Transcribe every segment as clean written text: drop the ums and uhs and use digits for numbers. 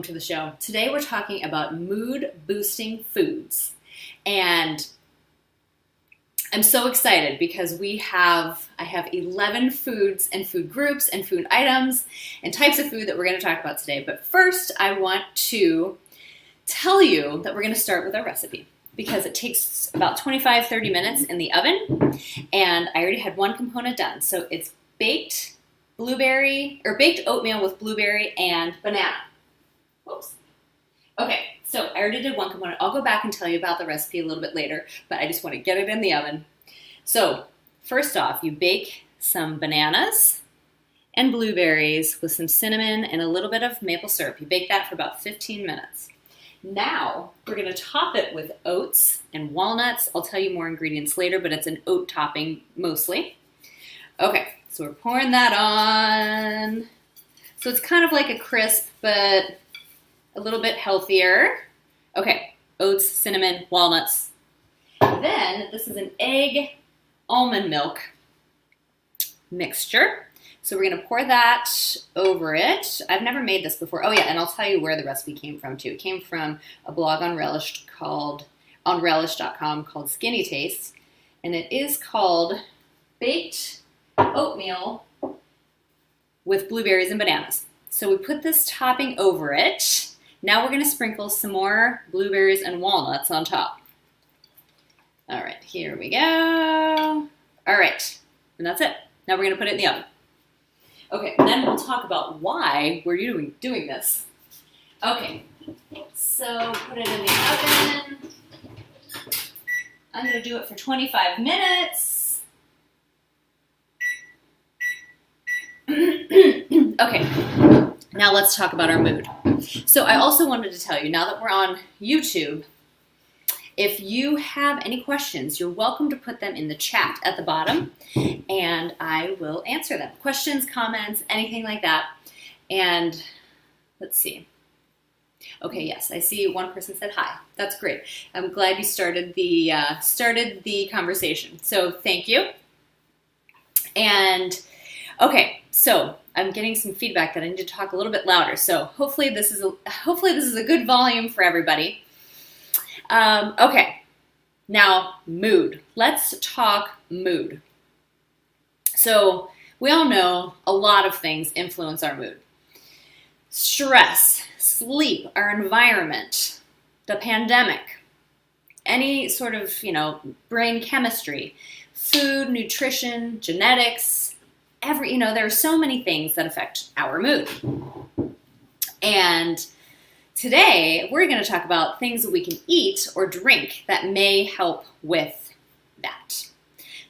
welcome to the show. Today we're talking about mood boosting foods, and I'm so excited because I have 11 foods and food groups and food items and types of food that we're going to talk about today. But first I want to tell you that we're going to start with our recipe because it takes about 25-30 minutes in the oven, and I already had one component done. So it's baked oatmeal with blueberry and banana. Whoops. Okay, so I already did one component. I'll go back and tell you about the recipe a little bit later, but I just want to get it in the oven. So first off, you bake some bananas and blueberries with some cinnamon and a little bit of maple syrup. You bake that for about 15 minutes. Now we're going to top it with oats and walnuts. I'll tell you more ingredients later, but it's an oat topping mostly. Okay, so we're pouring that on. So it's kind of like a crisp, but a little bit healthier. Okay, oats, cinnamon, walnuts. Then this is an egg almond milk mixture. So we're gonna pour that over it. I've never made this before. Oh yeah, and I'll tell you where the recipe came from too. It came from a blog on Relish on relish.com called Skinny Taste, and it is called Baked Oatmeal with Blueberries and Bananas. So we put this topping over it. Now we're going to sprinkle some more blueberries and walnuts on top. All right, here we go. All right, and that's it. Now we're going to put it in the oven. Okay, then we'll talk about why we're doing this. Okay, so put it in the oven. I'm going to do it for 25 minutes. Okay, now let's talk about our mood. So I also wanted to tell you, now that we're on YouTube, if you have any questions, you're welcome to put them in the chat at the bottom, and I will answer them. Questions, comments, anything like that. And let's see. Okay, yes, I see one person said hi. That's great. I'm glad you started the conversation. So thank you. And okay, so I'm getting some feedback that I need to talk a little bit louder. So hopefully this is a good volume for everybody. Okay, now mood. Let's talk mood. So we all know a lot of things influence our mood. Stress, sleep, our environment, the pandemic, any sort of, brain chemistry, food, nutrition, genetics, there are so many things that affect our mood. And today, we're going to talk about things that we can eat or drink that may help with that.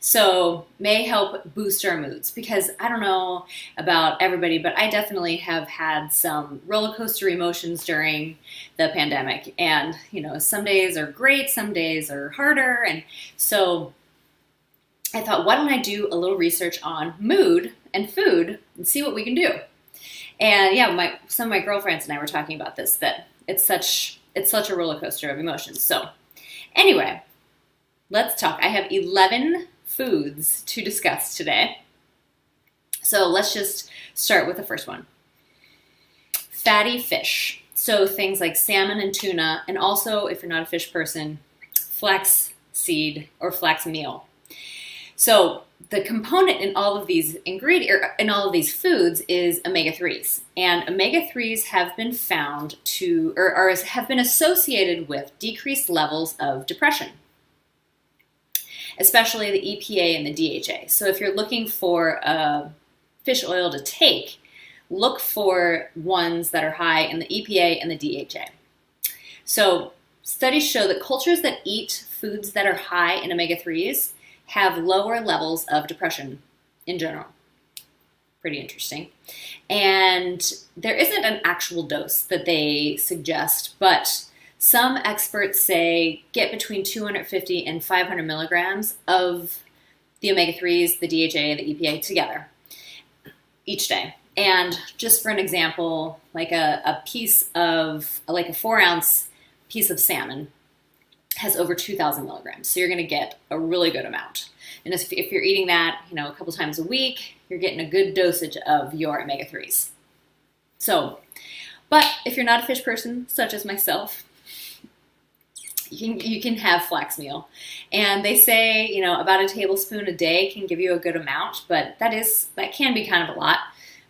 So, may help boost our moods, because I don't know about everybody, but I definitely have had some roller coaster emotions during the pandemic. And, some days are great, some days are harder. And so I thought, why don't I do a little research on mood and food and see what we can do? And yeah, some of my girlfriends and I were talking about this, that it's such a roller coaster of emotions. So anyway, let's talk. I have 11 foods to discuss today. So let's just start with the first one. Fatty fish. So things like salmon and tuna, and also, if you're not a fish person, flax seed or flax meal. So the component in all of these foods is omega-3s, and omega-3s have been found have been associated with decreased levels of depression, especially the EPA and the DHA. So if you're looking for a fish oil to take, look for ones that are high in the EPA and the DHA. So studies show that cultures that eat foods that are high in omega-3s have lower levels of depression in general. Pretty interesting. And there isn't an actual dose that they suggest, but some experts say get between 250 and 500 milligrams of the omega-3s, the DHA, the EPA together each day. And just for an example, like a 4-ounce piece of salmon has over 2,000 milligrams. So you're going to get a really good amount. And if you're eating that, a couple times a week, you're getting a good dosage of your omega-3s. So But if you're not a fish person, such as myself, you can have flax meal. And they say, you know, about a tablespoon a day can give you a good amount, but that can be kind of a lot.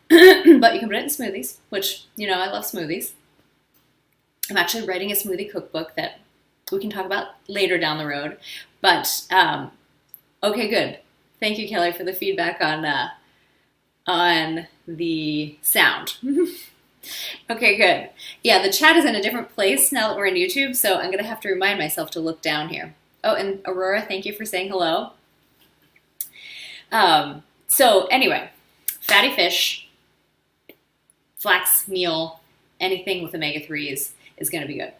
But you can put it in smoothies, which, you know, I love smoothies. I'm actually writing a smoothie cookbook that we can talk about later down the road. But, okay, good. Thank you, Kelly, for the feedback on the sound. Okay, good. Yeah, the chat is in a different place now that we're in YouTube, so I'm going to have to remind myself to look down here. Oh, and Aurora, thank you for saying hello. So anyway, fatty fish, flax meal, anything with omega-3s is going to be good.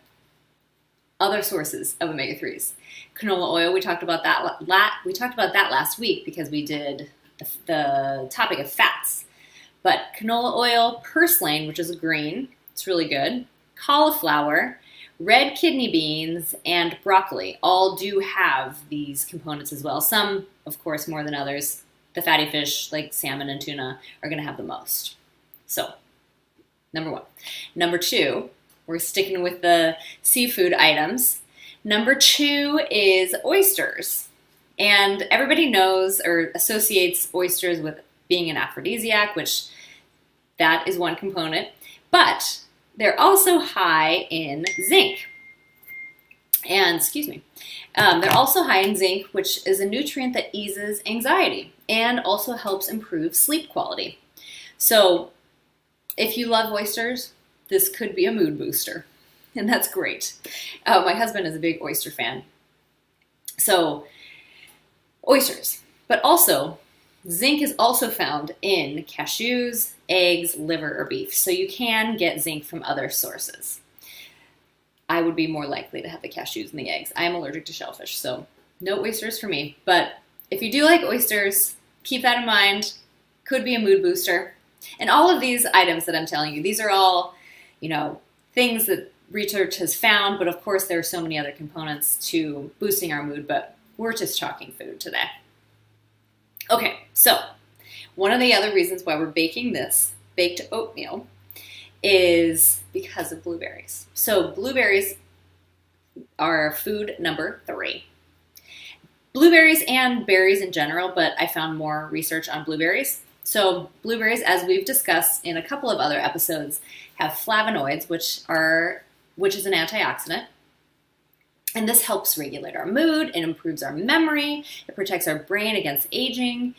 Other sources of omega-3s. Canola oil, we talked about that last week because we did the topic of fats. But canola oil, purslane, which is a green, it's really good. Cauliflower, red kidney beans, and broccoli all do have these components as well. Some, of course, more than others. The fatty fish, like salmon and tuna, are going to have the most. So, number one. Number two, we're sticking with the seafood items. Number two is oysters. And everybody knows or associates oysters with being an aphrodisiac, which that is one component. But they're also high in zinc. And, they're also high in zinc, which is a nutrient that eases anxiety and also helps improve sleep quality. So if you love oysters, this could be a mood booster, and that's great. My husband is a big oyster fan. So oysters, but also zinc is also found in cashews, eggs, liver, or beef. So you can get zinc from other sources. I would be more likely to have the cashews and the eggs. I am allergic to shellfish, so no oysters for me. But if you do like oysters, keep that in mind. Could be a mood booster. And all of these items that I'm telling you, these are all, you know, things that research has found, but of course there are so many other components to boosting our mood, but we're just talking food today. Okay, so one of the other reasons why we're baking this baked oatmeal is because of blueberries. So blueberries are food number 3. Blueberries and berries in general, but I found more research on blueberries. So blueberries, as we've discussed in a couple of other episodes, have flavonoids, which is an antioxidant. And this helps regulate our mood, it improves our memory, it protects our brain against aging.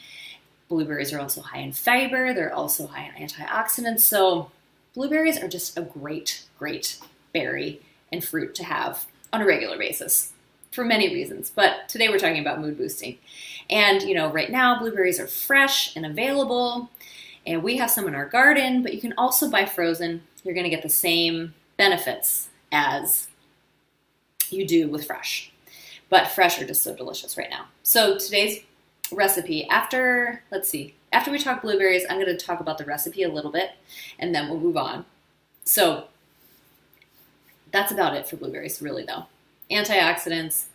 Blueberries are also high in fiber, they're also high in antioxidants. So blueberries are just a great, great berry and fruit to have on a regular basis for many reasons. But today we're talking about mood boosting. And, you know, right now blueberries are fresh and available, and we have some in our garden, but you can also buy frozen. You're going to get the same benefits as you do with fresh. But fresh are just so delicious right now. So today's recipe, after we talk blueberries, I'm going to talk about the recipe a little bit, and then we'll move on. So that's about it for blueberries, really, though. Antioxidants,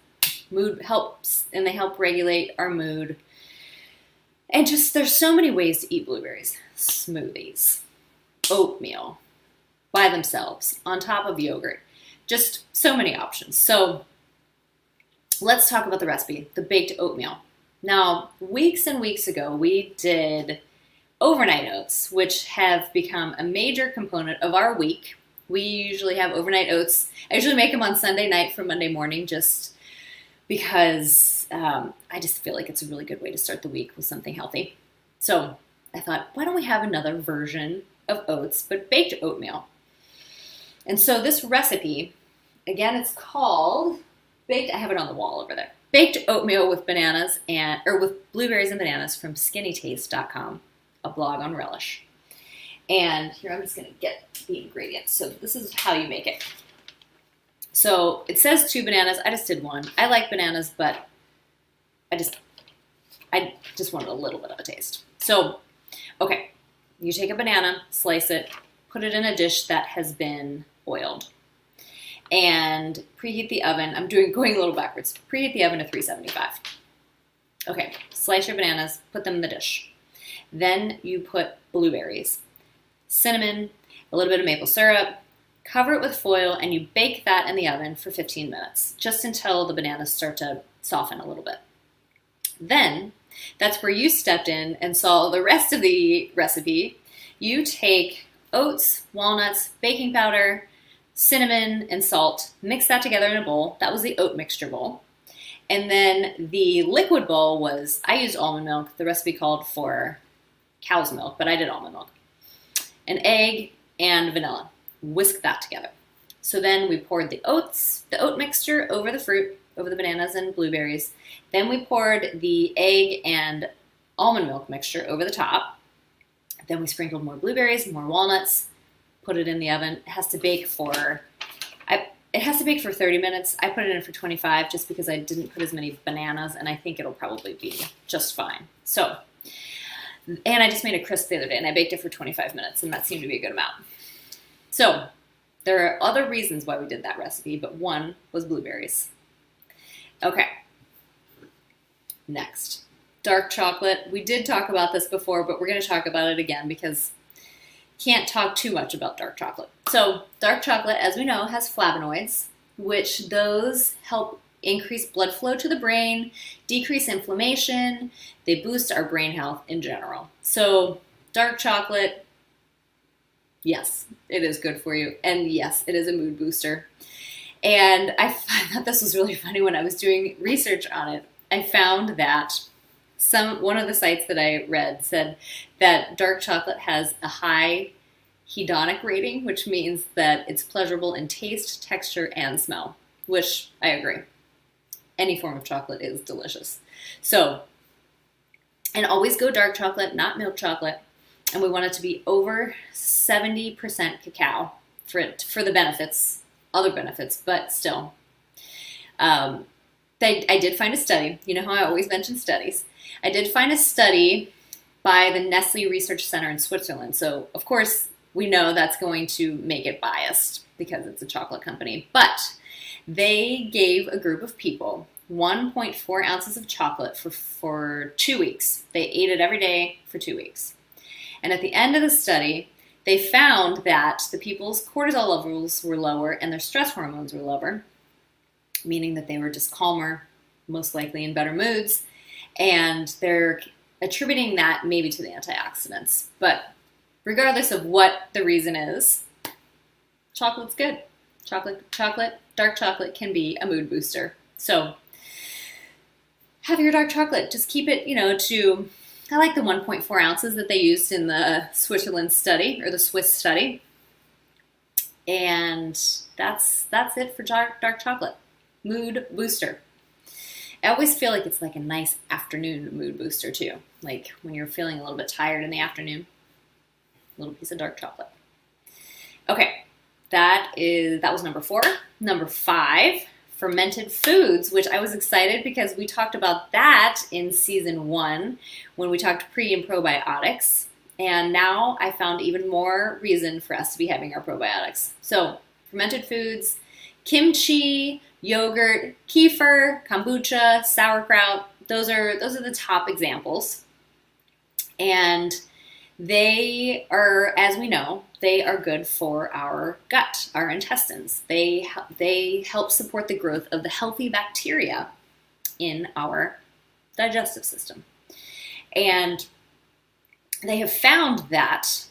mood helps, and they help regulate our mood. And just, there's so many ways to eat blueberries. Smoothies, oatmeal, by themselves, on top of yogurt. Just so many options. So let's talk about the recipe, the baked oatmeal. Now, weeks and weeks ago, we did overnight oats, which have become a major component of our week. We usually have overnight oats. I usually make them on Sunday night for Monday morning just because I just feel like it's a really good way to start the week with something healthy. So I thought, why don't we have another version of oats, but baked oatmeal? And so this recipe, again, it's called baked, I have it on the wall over there. Baked oatmeal with with blueberries and bananas from skinnytaste.com, a blog on relish. And here, I'm just going to get the ingredients. So this is how you make it. So it says 2 bananas. I just did 1. I like bananas, but I just wanted a little bit of a taste. So, okay, you take a banana, slice it, put it in a dish that has been oiled, and preheat the oven. I'm going a little backwards. Preheat the oven to 375. Okay, slice your bananas, put them in the dish. Then you put blueberries, cinnamon, a little bit of maple syrup, cover it with foil, and you bake that in the oven for 15 minutes, just until the bananas start to soften a little bit. Then, that's where you stepped in and saw the rest of the recipe. You take oats, walnuts, baking powder, cinnamon, and salt, mix that together in a bowl. That was the oat mixture bowl. And then the liquid bowl was, I used almond milk. The recipe called for cow's milk, but I did almond milk. An egg and vanilla. Whisk that together. So then we poured the oat mixture over the fruit, over the bananas and blueberries. Then we poured the egg and almond milk mixture over the top. Then we sprinkled more blueberries, more walnuts, put it in the oven. It has to bake for 30 minutes. I put it in for 25 just because I didn't put as many bananas, and I think it'll probably be just fine. So, and I just made a crisp the other day, and I baked it for 25 minutes, and that seemed to be a good amount. So, there are other reasons why we did that recipe, but one was blueberries. Okay. Next, dark chocolate. We did talk about this before, but we're going to talk about it again because can't talk too much about dark chocolate. So dark chocolate, as we know, has flavonoids, which those help increase blood flow to the brain, decrease inflammation. They boost our brain health in general. So dark chocolate, yes, it is good for you. And yes, it is a mood booster. And I thought this was really funny when I was doing research on it. I found that one of the sites that I read said that dark chocolate has a high hedonic rating, which means that it's pleasurable in taste, texture, and smell, which I agree. Any form of chocolate is delicious. So, and always go dark chocolate, not milk chocolate. And we want it to be over 70% cacao for the benefits, other benefits, but still. I did find a study. You know how I always mention studies. I did find a study by the Nestle Research Center in Switzerland. So, of course, we know that's going to make it biased because it's a chocolate company. But they gave a group of people 1.4 ounces of chocolate for 2 weeks. They ate it every day for 2 weeks. And at the end of the study, they found that the people's cortisol levels were lower and their stress hormones were lower, meaning that they were just calmer, most likely in better moods. And they're attributing that maybe to the antioxidants. But regardless of what the reason is, chocolate's good. Dark chocolate can be a mood booster. So have your dark chocolate. Just keep it, to, I like the 1.4 ounces that they used in the Switzerland study, or the Swiss study. And that's it for dark chocolate. Mood booster. I always feel like it's like a nice afternoon mood booster too. Like when you're feeling a little bit tired in the afternoon, a little piece of dark chocolate. Okay, that was number 4. Number 5, fermented foods, which I was excited because we talked about that in season 1 when we talked pre and probiotics. And now I found even more reason for us to be having our probiotics. So fermented foods, kimchi, yogurt, kefir, kombucha, sauerkraut, those are the top examples. And they are, as we know, they are good for our gut, our intestines. They help support the growth of the healthy bacteria in our digestive system. And they have found that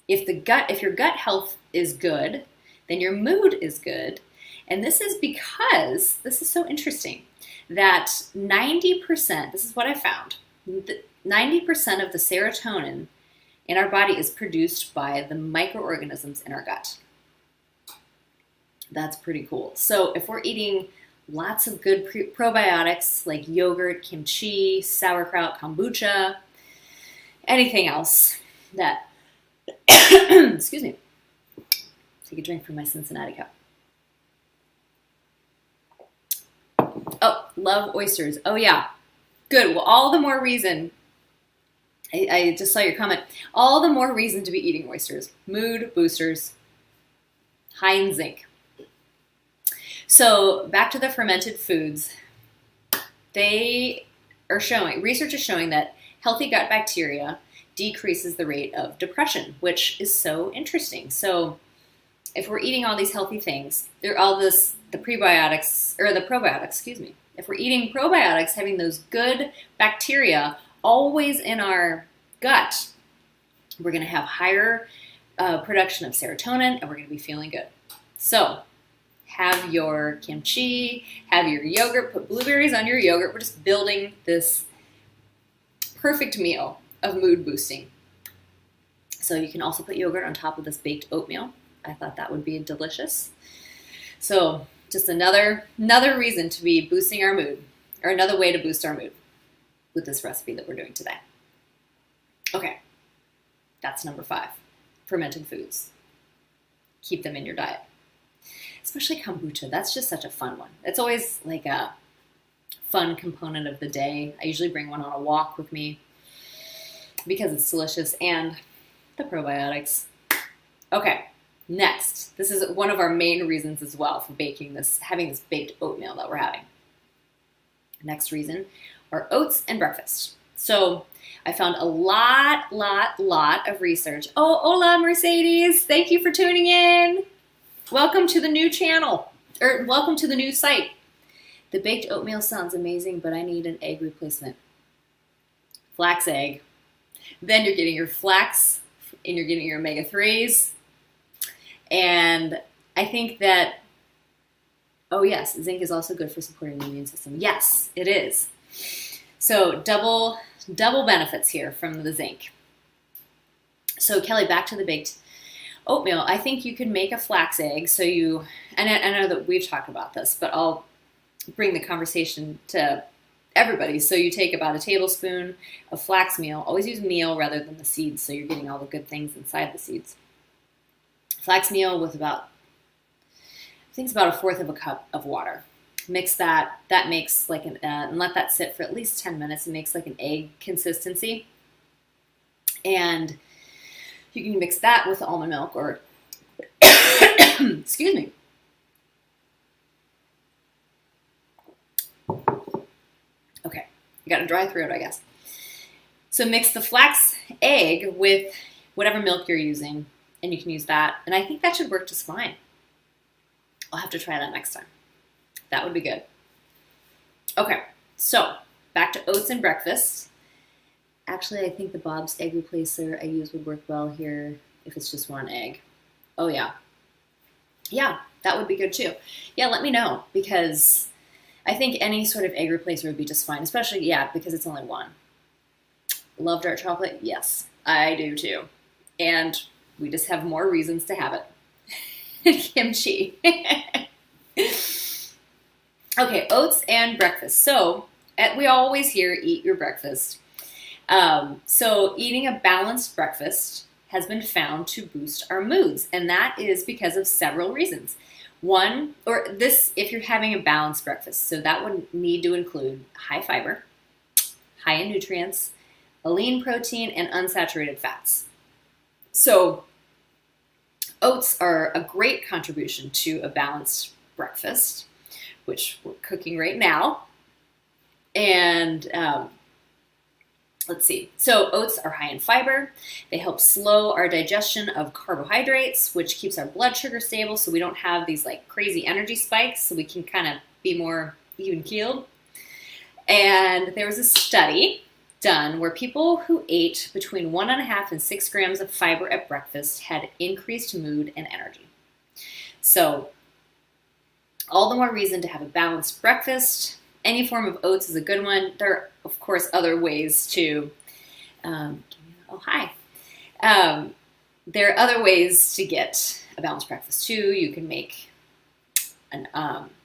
if your gut health is good, then your mood is good. And this is because, this is so interesting, that 90%, this is what I found, 90% of the serotonin in our body is produced by the microorganisms in our gut. That's pretty cool. So if we're eating lots of good probiotics like yogurt, kimchi, sauerkraut, kombucha, anything else that, excuse me, take a drink from my Cincinnati cup. Oh, love oysters. Oh, yeah. Good. Well, all the more reason. I just saw your comment. All the more reason to be eating oysters. Mood boosters. High in zinc. So, back to the fermented foods. Research is showing that healthy gut bacteria decreases the rate of depression, which is so interesting. So if we're eating all these healthy things, the probiotics, excuse me. If we're eating probiotics, having those good bacteria always in our gut, we're going to have higher production of serotonin, and we're going to be feeling good. So have your kimchi, have your yogurt, put blueberries on your yogurt. We're just building this perfect meal of mood boosting. So you can also put yogurt on top of this baked oatmeal. I thought that would be delicious. So just another reason to be boosting our mood, or another way to boost our mood with this recipe that we're doing today. Okay, that's number 5, fermented foods. Keep them in your diet. Especially kombucha, that's just such a fun one. It's always like a fun component of the day. I usually bring one on a walk with me because it's delicious, and the probiotics. Okay, next. This is one of our main reasons as well for having this baked oatmeal that we're having. Next reason are oats and breakfast. So I found a lot of research. Oh, hola, Mercedes. Thank you for tuning in. Welcome to the new channel, or welcome to the new site. The baked oatmeal sounds amazing, but I need an egg replacement. Flax egg. Then you're getting your flax, and you're getting your omega-3s. And I think that, oh yes, zinc is also good for supporting the immune system. Yes, it is. So double benefits here from the zinc. So Kelly, back to the baked oatmeal. I think you could make a flax egg. And I know that we've talked about this, but I'll bring the conversation to everybody. So you take about a tablespoon of flax meal. Always use meal rather than the seeds, so you're getting all the good things inside the seeds. Flax meal with about a 1/4 of a cup of water. Mix that. That makes like and let that sit for at least 10 minutes. It makes like an egg consistency. And you can mix that with almond milk or, excuse me. Okay, you got a dry throat, I guess. So mix the flax egg with whatever milk you're using, and you can use that. And I think that should work just fine. I'll have to try that next time. That would be good. Okay, so back to oats and breakfast. Actually, I think the Bob's egg replacer I use would work well here if it's just one egg. Oh yeah. Yeah, that would be good too. Yeah, let me know, because I think any sort of egg replacer would be just fine, especially, yeah, because it's only one. Love dark chocolate? Yes, I do too. And we just have more reasons to have it. Kimchi. Okay, oats and breakfast. So we always hear eat your breakfast. So eating a balanced breakfast has been found to boost our moods, and that is because of several reasons. One, if you're having a balanced breakfast, so that would need to include high fiber, high in nutrients, a lean protein, and unsaturated fats. So oats are a great contribution to a balanced breakfast, which we're cooking right now. And let's see. So oats are high in fiber. They help slow our digestion of carbohydrates, which keeps our blood sugar stable so we don't have these like crazy energy spikes, so we can kind of be more even-keeled. And there was a study done where people who ate between 1.5 and 6 grams of fiber at breakfast had increased mood and energy. So all the more reason to have a balanced breakfast. Any form of oats is a good one. There are, of course, other ways to, there are other ways to get a balanced breakfast too. You can make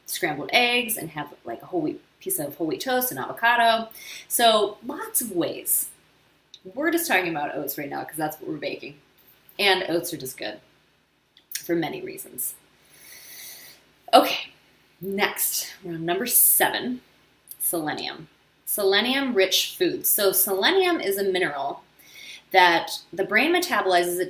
scrambled eggs and have like a whole wheat piece of whole wheat toast and avocado. So lots of ways. We're just talking about oats right now because that's what we're baking. And oats are just good for many reasons. Okay, next, we're on number 7, selenium. Selenium-rich foods. So selenium is a mineral that the brain metabolizes it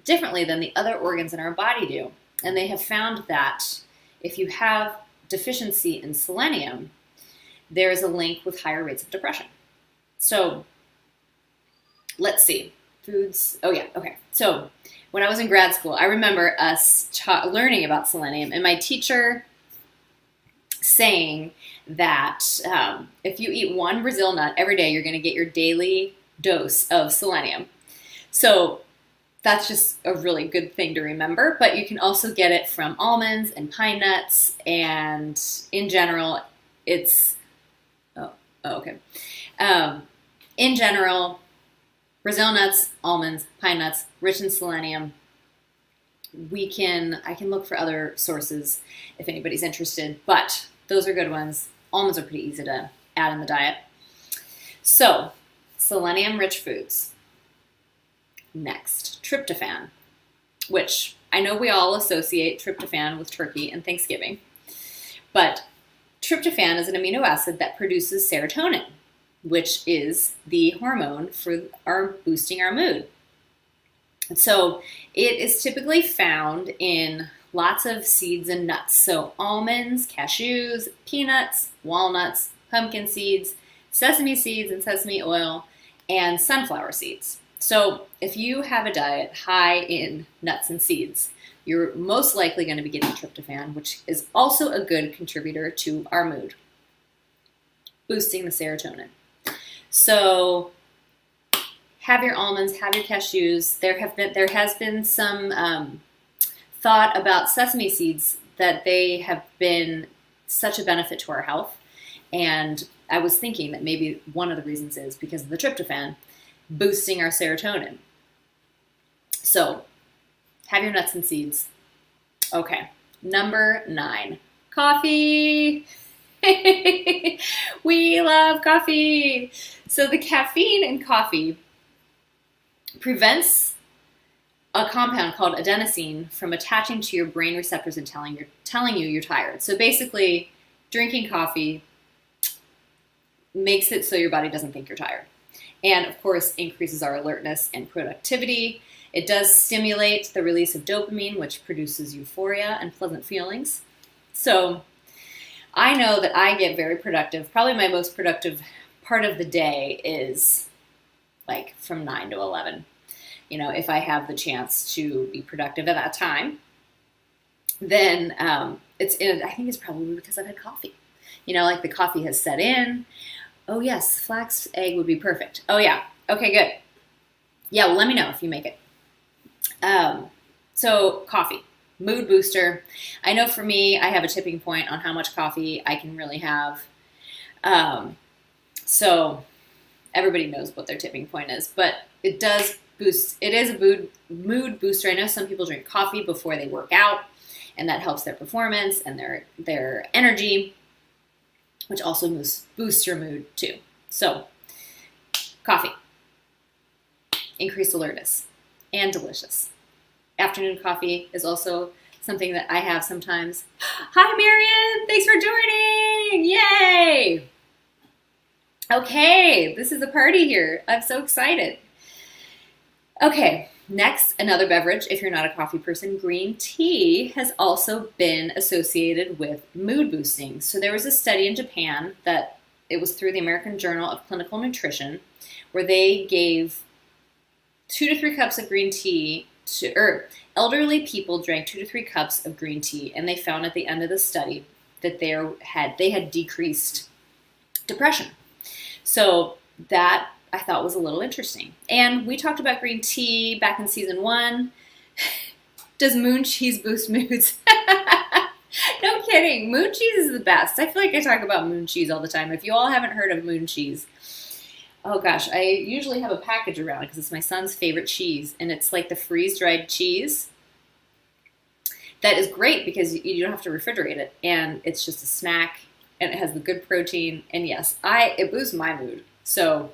differently than the other organs in our body do. And they have found that if you have deficiency in selenium, there is a link with higher rates of depression. So let's see. Foods. Oh, yeah. Okay. So when I was in grad school, I remember us learning about selenium, and my teacher saying that if you eat one Brazil nut every day, you're going to get your daily dose of selenium. So that's just a really good thing to remember. But you can also get it from almonds and pine nuts, and in general, it's okay. In general, Brazil nuts, almonds, pine nuts, rich in selenium. I can look for other sources if anybody's interested, but those are good ones. Almonds are pretty easy to add in the diet. So, selenium-rich foods. Next, tryptophan, which I know we all associate tryptophan with turkey and Thanksgiving, but tryptophan is an amino acid that produces serotonin, which is the hormone for boosting our mood. And so it is typically found in lots of seeds and nuts. So almonds, cashews, peanuts, walnuts, pumpkin seeds, sesame seeds and sesame oil, and sunflower seeds. So if you have a diet high in nuts and seeds, you're most likely going to be getting tryptophan, which is also a good contributor to our mood, boosting the serotonin. So have your almonds, have your cashews. There has been some thought about sesame seeds that they have been such a benefit to our health. And I was thinking that maybe one of the reasons is because of the tryptophan boosting our serotonin. So have your nuts and seeds. Okay, number 9, coffee. We love coffee. So the caffeine in coffee prevents a compound called adenosine from attaching to your brain receptors and telling you you're tired. So basically, drinking coffee makes it so your body doesn't think you're tired. And of course, increases our alertness and productivity. It does stimulate the release of dopamine, which produces euphoria and pleasant feelings. So I know that I get very productive. Probably my most productive part of the day is like from 9 to 11. You know, if I have the chance to be productive at that time, then I think it's probably because I've had coffee. You know, like the coffee has set in. Oh yes, flax egg would be perfect. Oh yeah, okay, good. Yeah, well, let me know if you make it. So coffee, mood booster. I know for me, I have a tipping point on how much coffee I can really have. So everybody knows what their tipping point is, but it does boost. It is a mood booster. I know some people drink coffee before they work out, and that helps their performance and their energy, which also boosts your mood too. So coffee, increased alertness, and delicious. Afternoon coffee is also something that I have sometimes. Hi, Marion! Thanks for joining! Yay! Okay, this is a party here. I'm so excited. Okay, next, another beverage. If you're not a coffee person, green tea has also been associated with mood boosting. So there was a study in Japan that it was through the American Journal of Clinical Nutrition, where they gave 2 to 3 cups of green tea elderly people drank 2 to 3 cups of green tea, and they found at the end of the study that they had decreased depression. So that I thought was a little interesting. And we talked about green tea back in season 1. Does moon cheese boost moods? No kidding. Moon cheese is the best. I feel like I talk about moon cheese all the time. If you all haven't heard of moon cheese, oh gosh, I usually have a package around because it's my son's favorite cheese, and it's like the freeze-dried cheese. That is great because you don't have to refrigerate it, and it's just a snack, and it has the good protein, and yes, it boosts my mood. So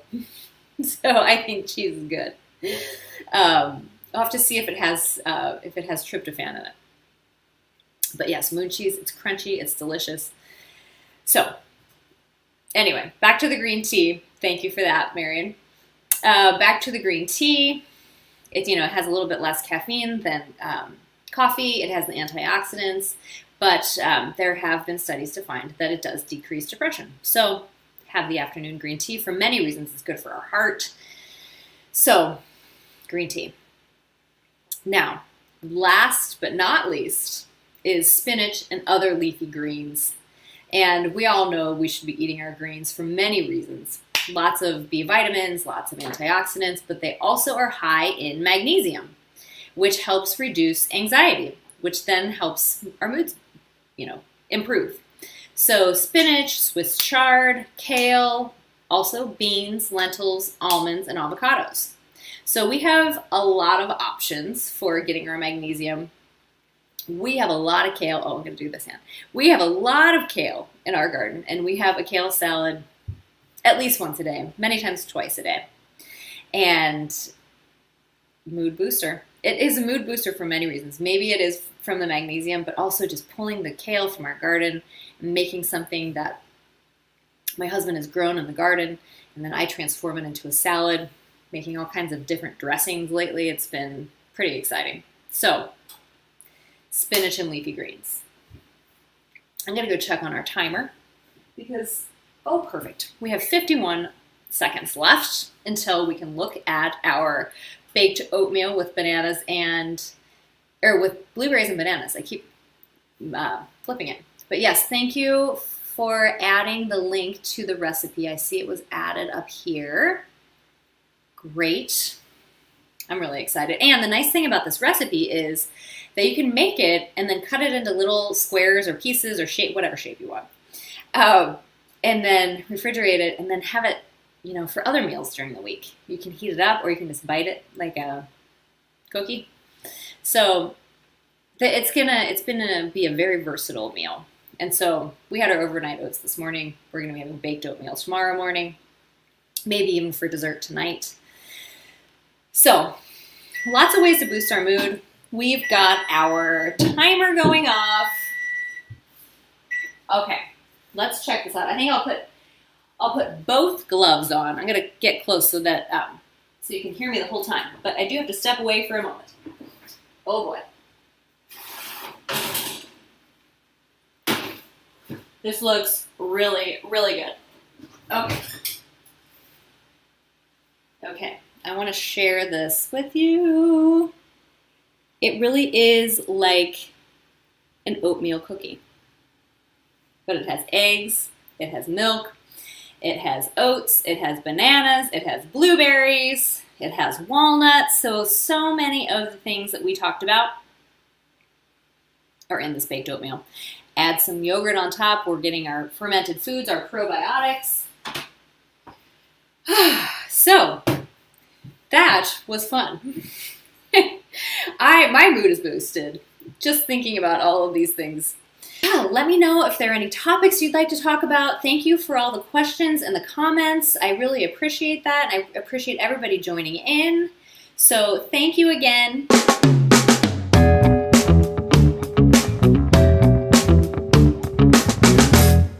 I think cheese is good. I'll have to see if it has tryptophan in it. But yes, moon cheese, it's crunchy, it's delicious. So anyway, back to the green tea. Thank you for that, Marion. Back to the green tea. It has a little bit less caffeine than coffee. It has the antioxidants, but there have been studies to find that it does decrease depression. So have the afternoon green tea for many reasons. It's good for our heart. So, green tea. Now, last but not least is spinach and other leafy greens. And we all know we should be eating our greens for many reasons. Lots of B vitamins, lots of antioxidants, but they also are high in magnesium, which helps reduce anxiety, which then helps our moods, improve. So spinach, Swiss chard, kale, also beans, lentils, almonds, and avocados. So we have a lot of options for getting our magnesium. We have a lot of kale. Oh, I'm going to do this hand. We have a lot of kale in our garden, and we have a kale salad at least once a day, many times twice a day. And mood booster. It is a mood booster for many reasons. Maybe it is from the magnesium, but also just pulling the kale from our garden and making something that my husband has grown in the garden, and then I transform it into a salad, making all kinds of different dressings lately. It's been pretty exciting. So, spinach and leafy greens. I'm going to go check on our timer because, oh, perfect. We have 51 seconds left until we can look at our baked oatmeal with bananas or with blueberries and bananas. I keep flipping it. But yes, thank you for adding the link to the recipe. I see it was added up here. Great. I'm really excited. And the nice thing about this recipe is that you can make it and then cut it into little squares or pieces or shape, whatever shape you want. And then refrigerate it and then have it, for other meals during the week. You can heat it up or you can just bite it like a cookie. So it's gonna be a very versatile meal. And so we had our overnight oats this morning. We're gonna be having baked oatmeal tomorrow morning, maybe even for dessert tonight. So lots of ways to boost our mood. We've got our timer going off. Okay, let's check this out. I think I'll put both gloves on. I'm gonna get close so that so you can hear me the whole time. But I do have to step away for a moment. Oh boy. This looks really, really good. Okay. Okay, I want to share this with you. It really is like an oatmeal cookie. But it has eggs, it has milk, it has oats, it has bananas, it has blueberries, it has walnuts. So many of the things that we talked about are in this baked oatmeal. Add some yogurt on top. We're getting our fermented foods, our probiotics. So, that was fun. My mood is boosted just thinking about all of these things. Yeah, let me know if there are any topics you'd like to talk about. Thank you for all the questions and the comments. I really appreciate that. I appreciate everybody joining in. So thank you again.